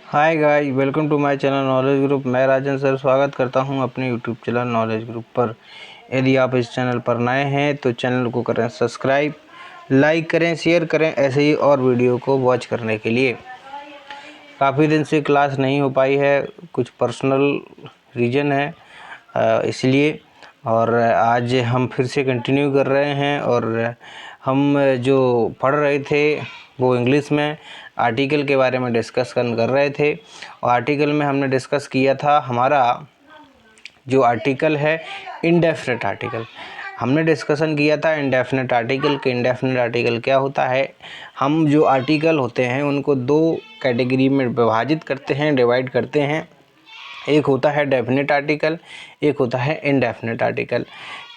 Hi guys, welcome to my channel knowledge group. मैं Rajan sir स्वागत करता हूं अपने यूट्यूब चैनल नॉलेज ग्रुप पर। यदि आप इस चैनल पर नए हैं तो चैनल को करें सब्सक्राइब, लाइक करें, शेयर करें ऐसे ही और वीडियो को वॉच करने के लिए। काफ़ी दिन से क्लास नहीं हो पाई है, कुछ पर्सनल रीज़न है इसलिए। और आज हम फिर से कंटिन्यू कर रहे हैं और हम जो पढ़ रहे थे वो इंग्लिश में आर्टिकल के बारे में डिस्कशन कर रहे थे। और आर्टिकल में हमने डिस्कस किया था हमारा जो आर्टिकल है इंडेफिनिट आर्टिकल। हमने डिस्कशन किया था इंडेफिनिट आर्टिकल के। इंडेफिनिट आर्टिकल क्या होता है? हम जो आर्टिकल होते हैं उनको दो कैटेगरी में विभाजित करते हैं, डिवाइड करते हैं। एक होता है डेफिनेट आर्टिकल, एक होता है इनडेफिनेट आर्टिकल।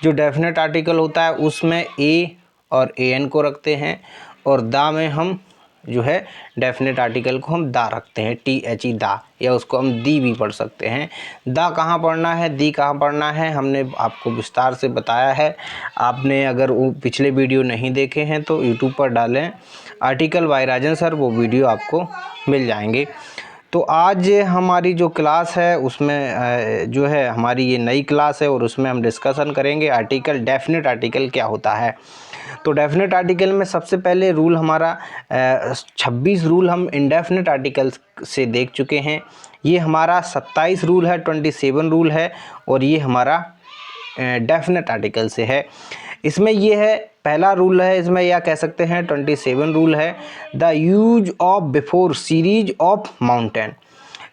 जो डेफिनेट आर्टिकल होता है उसमें ए और ए एन को रखते हैं और दा में हम जो है डेफिनेट आर्टिकल को हम दा रखते हैं, टी एच ई दा, या उसको हम दी भी पढ़ सकते हैं। दा कहाँ पढ़ना है, दी कहाँ पढ़ना है, हमने आपको विस्तार से बताया है। आपने अगर वो पिछले वीडियो नहीं देखे हैं तो यूट्यूब पर डालें आर्टिकल बाय राजन सर, वो वीडियो आपको मिल जाएंगे। तो आज हमारी जो क्लास है उसमें जो है हमारी ये नई क्लास है और उसमें हम डिस्कशन करेंगे आर्टिकल, डेफिनेट आर्टिकल क्या होता है। तो डेफिनेट आर्टिकल में सबसे पहले रूल हमारा 26 रूल हम इंडेफिनेट आर्टिकल से देख चुके हैं। ये हमारा 27 रूल है, 27 रूल है और ये हमारा डेफिनेट आर्टिकल से है। इसमें ये है पहला रूल है, इसमें या कह सकते हैं 27 रूल है, the use of before series of mountain.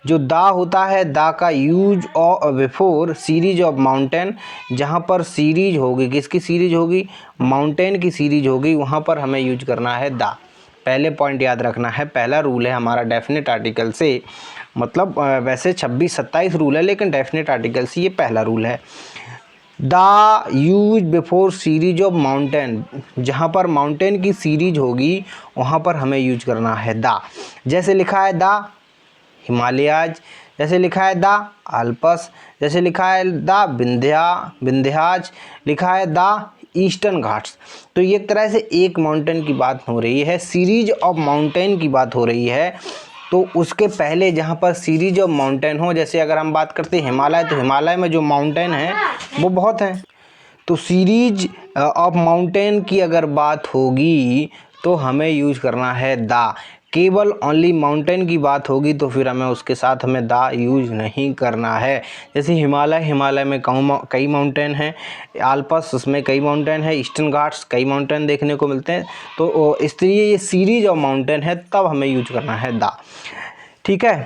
जो दा होता है, दा का use of before series of mountain, जहाँ पर सीरीज होगी, किसकी सीरीज होगी? माउंटेन की सीरीज होगी, वहाँ पर हमें यूज करना है दा। पहले पॉइंट याद रखना है, पहला रूल है हमारा डेफिनेट आर्टिकल से। मतलब वैसे 26-27 रूल है लेकिन डेफिनेट आर्टिकल से ये पहला रूल है। The use before series of mountain, जहाँ पर माउंटेन की सीरीज होगी वहाँ पर हमें यूज करना है दा। जैसे लिखा है द हिमालयाज, जैसे लिखा है द आल्प्स, जैसे लिखा है द विंध्याज, लिखा है द ईस्टर्न घाट्स। तो ये एक तरह से एक माउंटेन की बात हो रही है, सीरीज ऑफ माउंटेन की बात हो रही है। तो उसके पहले जहाँ पर सीरीज ऑफ माउंटेन हो, जैसे अगर हम बात करते हैं हिमालय, तो हिमालय में जो माउंटेन है वो बहुत हैं। तो सीरीज ऑफ माउंटेन की अगर बात होगी तो हमें यूज करना है दा। केवल ओनली माउंटेन की बात होगी तो फिर हमें उसके साथ हमें दा यूज नहीं करना है। जैसे हिमालय में कई माउंटेन हैं, आल्प्स उसमें कई माउंटेन है, ईस्टर्न घाट्स कई माउंटेन देखने को मिलते हैं। तो इसलिए ये सीरीज ऑफ माउंटेन है, तब हमें यूज करना है दा। ठीक है,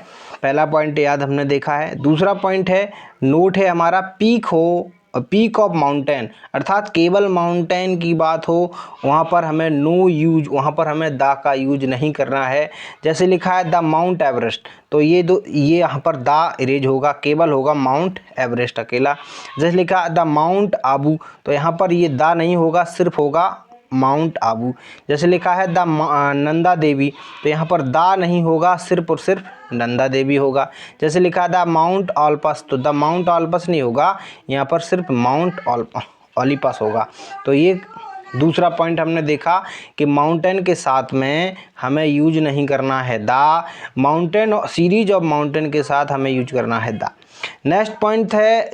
पहला पॉइंट याद हमने देखा है। दूसरा पॉइंट है, नोट है हमारा पीक हो, पीक ऑफ माउंटेन, अर्थात केवल माउंटेन की बात हो वहाँ पर हमें नो यूज, वहाँ पर हमें दा का यूज नहीं करना है। जैसे लिखा है द माउंट एवरेस्ट, तो ये यहाँ पर दा इरेज होगा, केवल होगा माउंट एवरेस्ट अकेला। जैसे लिखा है द माउंट आबू, तो यहाँ पर ये दा नहीं होगा, सिर्फ होगा माउंट आबू। जैसे लिखा है द नंदा देवी, तो यहाँ पर दा नहीं होगा, सिर्फ और सिर्फ नंदा देवी होगा। जैसे लिखा है द माउंट ऑल्पस, तो द माउंट ऑल्पस नहीं होगा, यहाँ पर सिर्फ माउंट ओलिपस होगा। तो ये दूसरा पॉइंट हमने देखा कि माउंटेन के साथ में हमें यूज नहीं करना है दा, माउंटेन सीरीज ऑफ माउंटेन के साथ हमें यूज करना है दा। नेक्स्ट पॉइंट है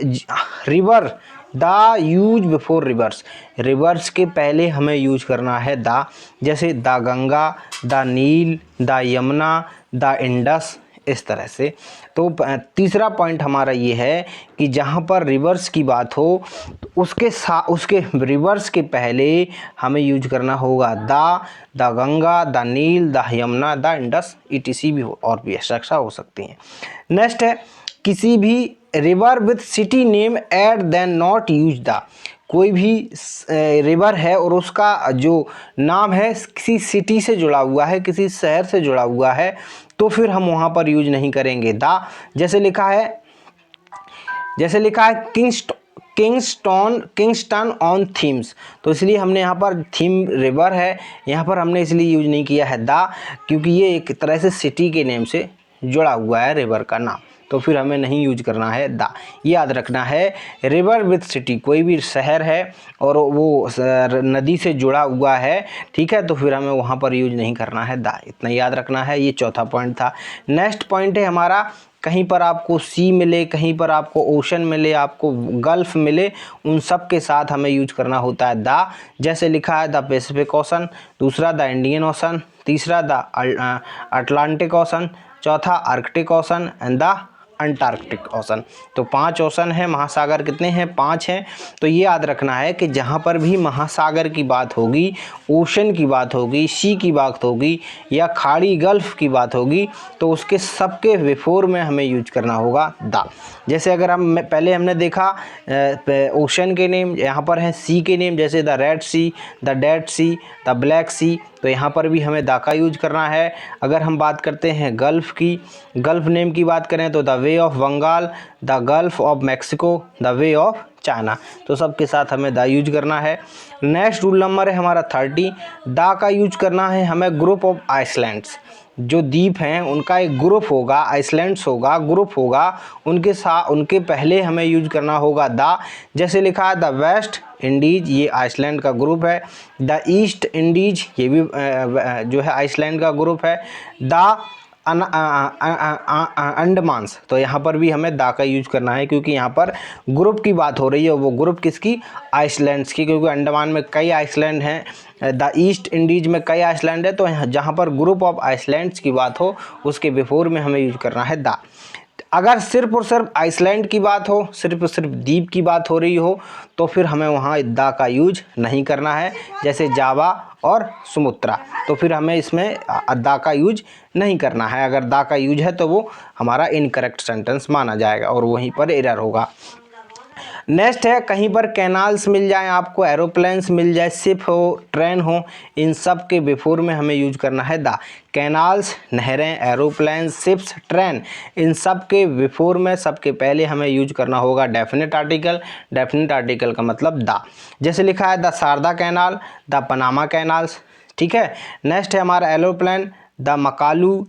river, the use before rivers, rivers के पहले हमें यूज करना है दा। जैसे the Ganga, the Nile, the Yamuna, the Indus, इस तरह से। तो तीसरा पॉइंट हमारा ये है कि जहाँ पर रिवर्स की बात हो तो उसके रिवर्स के पहले हमें यूज करना होगा the Ganga, the Nile, the Yamuna, the Indus, ETC भी हो, और भी एक्स्ट्रा हो सकती हैं। नेक्स्ट है, किसी भी river with city name at then not use the, कोई भी रिवर है और उसका जो नाम है किसी सिटी से जुड़ा हुआ है, किसी शहर से जुड़ा हुआ है, तो फिर हम वहाँ पर यूज नहीं करेंगे दा। जैसे लिखा है किंगस्टन ऑन थीम्स, तो इसलिए हमने यहाँ पर थीम रिवर है, यहाँ पर हमने इसलिए यूज नहीं किया है दा, क्योंकि ये एक तरह से सिटी के नेम से जुड़ा हुआ है रिवर का नाम। तो फिर हमें नहीं यूज करना है दा। याद रखना है रिवर विथ सिटी, कोई भी शहर है और वो नदी से जुड़ा हुआ है, ठीक है, तो फिर हमें वहाँ पर यूज नहीं करना है दा। इतना याद रखना है। ये चौथा पॉइंट था। नेक्स्ट पॉइंट है हमारा, कहीं पर आपको सी मिले, कहीं पर आपको ओशन मिले, आपको गल्फ मिले, उन सब के साथ हमें यूज करना होता है दा। जैसे लिखा है द पैसिफिक ओशन, दूसरा द इंडियन ओशन, तीसरा द अटलांटिक ओशन, चौथा Arctic ocean and the Antarctic ocean. तो 5 ओशन है, महासागर कितने हैं? 5 हैं। तो ये याद रखना है कि जहाँ पर भी महासागर की बात होगी, ओशन की बात होगी, सी की बात होगी या खाड़ी गल्फ की बात होगी, तो उसके सबके बिफोर में हमें यूज करना होगा दा। जैसे अगर हम पहले हमने देखा ओशन के नेम, यहाँ पर है सी के नेम, जैसे the Red Sea, the Dead Sea, the Black Sea, तो यहाँ पर भी हमें दा का यूज करना है। अगर हम बात करते हैं गल्फ़ की, गल्फ़ नेम की बात करें तो the bay of Bengal, the gulf of Mexico, the bay of China, तो सबके साथ हमें दा यूज करना है। नेक्स्ट रूल नंबर है हमारा 30, दा का यूज करना है हमें ग्रुप ऑफ आइसलैंड्स। जो द्वीप हैं उनका एक ग्रुप होगा, आइसलैंड्स होगा, ग्रुप होगा, उनके साथ उनके पहले हमें यूज करना होगा दा। जैसे लिखा है द वेस्ट इंडीज, ये आइसलैंड का ग्रुप है। द ईस्ट इंडीज, ये भी जो है आइसलैंड का ग्रुप है। द अंडमान्स, तो यहाँ पर भी हमें दा का यूज करना है, क्योंकि यहाँ पर ग्रुप की बात हो रही है। वो ग्रुप किसकी? आइसलैंड्स की, क्योंकि अंडमान में कई आइसलैंड हैं, द ईस्ट इंडीज में कई आइसलैंड है। तो जहाँ पर ग्रुप ऑफ आइसलैंड्स की बात हो, उसके बिफोर में हमें यूज करना है दा। अगर सिर्फ और सिर्फ आइसलैंड की बात हो, सिर्फ और सिर्फ द्वीप की बात हो रही हो, तो फिर हमें वहाँ दा का यूज नहीं करना है। जैसे जावा और सुमुत्रा, तो फिर हमें इसमें दा का यूज नहीं करना है। अगर दा का यूज है तो वो हमारा इनकरेक्ट सेंटेंस माना जाएगा और वहीं पर एरर होगा। नेक्स्ट है, कहीं पर कैनाल्स मिल जाएं आपको, एरोप्लेन्स मिल जाए, शिप हो, ट्रेन हो, इन सब के बिफोर में हमें यूज करना है दा। कैनाल्स, नहरें, एरोप्लेन्स, शिप्स, ट्रेन, इन सब के बिफोर में सबके पहले हमें यूज करना होगा डेफिनेट आर्टिकल। डेफिनेट आर्टिकल का मतलब दा। जैसे लिखा है the Sharda canal, the Panama canals, ठीक है। नेक्स्ट है हमारा एरोप्लेन, द मकालू,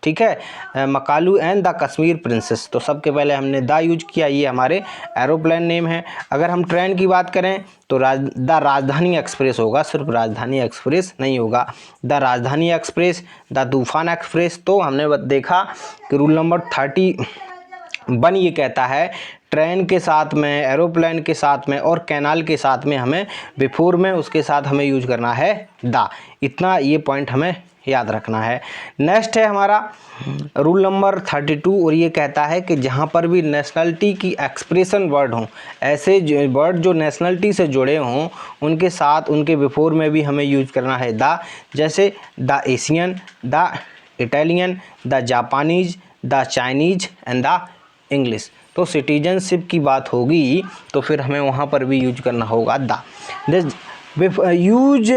ठीक है, Makalu and the Kashmir princess, तो सबके पहले हमने दा यूज किया, ये हमारे एरोप्लेन नेम है। अगर हम ट्रेन की बात करें तो द राजधानी एक्सप्रेस होगा, सिर्फ राजधानी एक्सप्रेस नहीं होगा, द राजधानी एक्सप्रेस, द तूफान एक्सप्रेस। तो हमने देखा कि रूल नंबर 31 ये कहता है ट्रेन के साथ में, एरोप्लेन के साथ में और कैनाल के साथ में हमें बिफोर में उसके साथ हमें यूज करना है दा। इतना ये पॉइंट हमें याद रखना है। नेक्स्ट है हमारा रूल नंबर 32 और ये कहता है कि जहाँ पर भी नेशनलिटी की एक्सप्रेशन वर्ड हों, ऐसे वर्ड जो नेशनलिटी से जुड़े हों, उनके साथ उनके बिफोर में भी हमें यूज करना है दा। जैसे the Asian, the Italian, the Japanese, the Chinese and the English. तो सिटीजनशिप की बात होगी तो फिर हमें वहाँ पर भी यूज करना होगा दा। यूज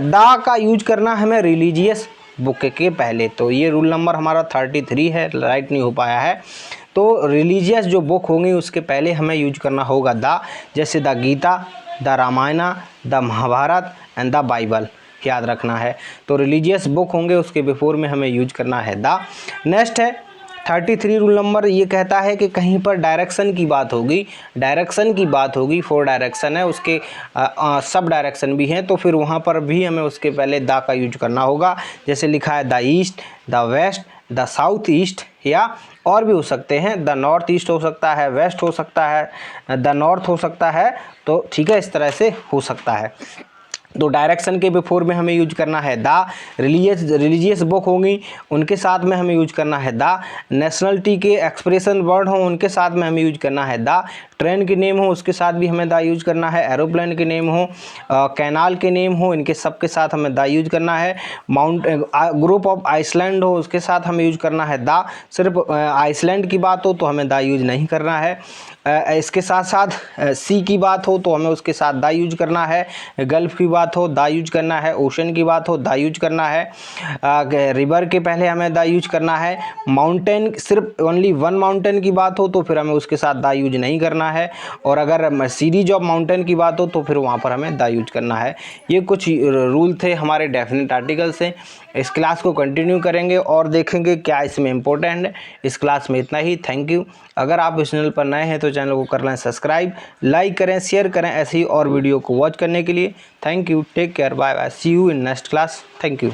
दा का यूज करना हमें रिलीजियस बुक के पहले। तो ये रूल नंबर हमारा 33 है, राइट नहीं हो पाया है। तो रिलीजियस जो बुक होंगी उसके पहले हमें यूज करना होगा दा। जैसे the Gita, the Ramayana, the Mahabharata and the Bible, याद रखना है। तो रिलीजियस बुक होंगे उसके बिफोर में हमें यूज करना है दा। नेक्स्ट है 33 रूल नंबर, ये कहता है कि कहीं पर डायरेक्शन की बात होगी, डायरेक्शन की बात होगी, 4 डायरेक्शन है, उसके सब डायरेक्शन भी हैं, तो फिर वहाँ पर भी हमें उसके पहले दा का यूज करना होगा। जैसे लिखा है the east, the west, the south east, या और भी हो सकते हैं, द नॉर्थ ईस्ट हो सकता है, वेस्ट हो सकता है, द नॉर्थ हो सकता है, तो ठीक है, इस तरह से हो सकता है। तो डायरेक्शन के बिफोर में हमें यूज करना है दा। रिलीजियस बुक होंगी उनके साथ में हमें यूज करना है दा। नेशनलिटी के एक्सप्रेशन वर्ड हों उनके साथ में हमें यूज करना है दा। ट्रेन के नेम हो उसके साथ भी हमें दा यूज करना है। एरोप्लेन के नेम हो, कैनाल के नेम हो, इनके सब के साथ हमें दा यूज करना है। ग्रुप ऑफ आइसलैंड हो उसके साथ हमें यूज करना है दा। सिर्फ आइसलैंड की बात हो तो हमें दा यूज नहीं करना है। इसके साथ साथ सी की बात हो तो हमें उसके साथ दा यूज करना है। गल्फ की बात हो दा यूज करना है। ओशन की बात हो दा यूज करना है। रिवर के पहले हमें दा यूज करना है। माउंटेन, सिर्फ ओनली वन माउंटेन की बात हो तो फिर हमें उसके साथ दा यूज नहीं करना करना है, और अगर सीरीज ऑफ माउंटेन की बात हो तो फिर वहाँ पर हमें द यूज करना है। ये कुछ रूल थे हमारे डेफिनेट आर्टिकल से। इस क्लास को कंटिन्यू करेंगे और देखेंगे क्या इसमें इंपॉर्टेंट है। इस क्लास में इतना ही। Thank you. अगर आप इस चैनल पर नए हैं तो चैनल को कर लें सब्सक्राइब, लाइक करें, शेयर करें ऐसी और वीडियो को वॉच करने के लिए। Thank you, take care, bye bye, see you in next class. Thank you.